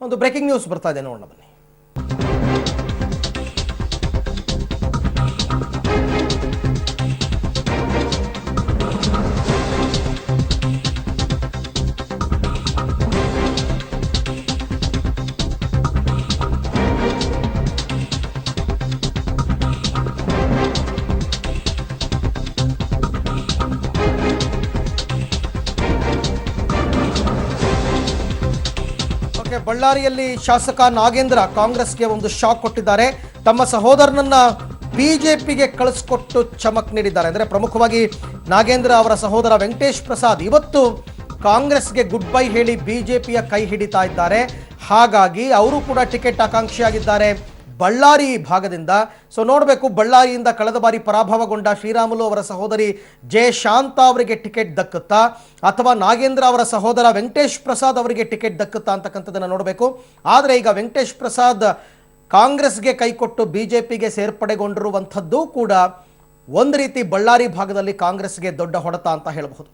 ಒಂದು breaking news ಬರ್ತಾ ಇದೆ, ನೋಡೋಣ ಬನ್ನಿ. ಬಳ್ಳಾರಿಯಲ್ಲಿ ಶಾಸಕ ನಾಗೇಂದ್ರ ಕಾಂಗ್ರೆಸ್ಗೆ ಒಂದು ಶಾಕ್ ಕೊಟ್ಟಿದ್ದಾರೆ. ತಮ್ಮ ಸಹೋದರನನ್ನ ಬಿಜೆಪಿಗೆ ಕಳಿಸ್ಕೊಟ್ಟು ಚಮಕ್ ನೀಡಿದ್ದಾರೆ. ಅಂದರೆ ಪ್ರಮುಖವಾಗಿ ನಾಗೇಂದ್ರ ಅವರ ಸಹೋದರ ವೆಂಕಟೇಶ್ ಪ್ರಸಾದ್ ಇವತ್ತು ಕಾಂಗ್ರೆಸ್ಗೆ ಗುಡ್ ಬೈ ಹೇಳಿ ಬಿಜೆಪಿಯ ಕೈ ಹಿಡಿತಾ ಇದ್ದಾರೆ. ಹಾಗಾಗಿ ಅವರು ಕೂಡ ಟಿಕೆಟ್ ಆಕಾಂಕ್ಷಿಯಾಗಿದ್ದಾರೆ ಬಳ್ಳಾರಿ ಭಾಗದಿಂದ. ಸೊ ನೋಡಬೇಕು, ಬಳ್ಳಾರಿಯಿಂದ ಕಳೆದ ಬಾರಿ ಪರಾಭವಗೊಂಡ ಶ್ರೀರಾಮುಲು ಅವರ ಸಹೋದರಿ ಜೆ ಶಾಂತ ಅವರಿಗೆ ಟಿಕೆಟ್ ದಕ್ಕುತ್ತಾ ಅಥವಾ ನಾಗೇಂದ್ರ ಅವರ ಸಹೋದರ ವೆಂಕಟೇಶ್ ಪ್ರಸಾದ್ ಅವರಿಗೆ ಟಿಕೆಟ್ ದಕ್ಕುತ್ತಾ ಅಂತಕ್ಕಂಥದ್ದನ್ನು ನೋಡಬೇಕು. ಆದರೆ ಈಗ ವೆಂಕಟೇಶ್ ಪ್ರಸಾದ್ ಕಾಂಗ್ರೆಸ್ಗೆ ಕೈಕೊಟ್ಟು ಬಿಜೆಪಿಗೆ ಸೇರ್ಪಡೆಗೊಂಡಿರುವಂಥದ್ದು ಕೂಡ ಒಂದು ರೀತಿ ಬಳ್ಳಾರಿ ಭಾಗದಲ್ಲಿ ಕಾಂಗ್ರೆಸ್ಗೆ ದೊಡ್ಡ ಹೊಡೆತ ಅಂತ ಹೇಳಬಹುದು.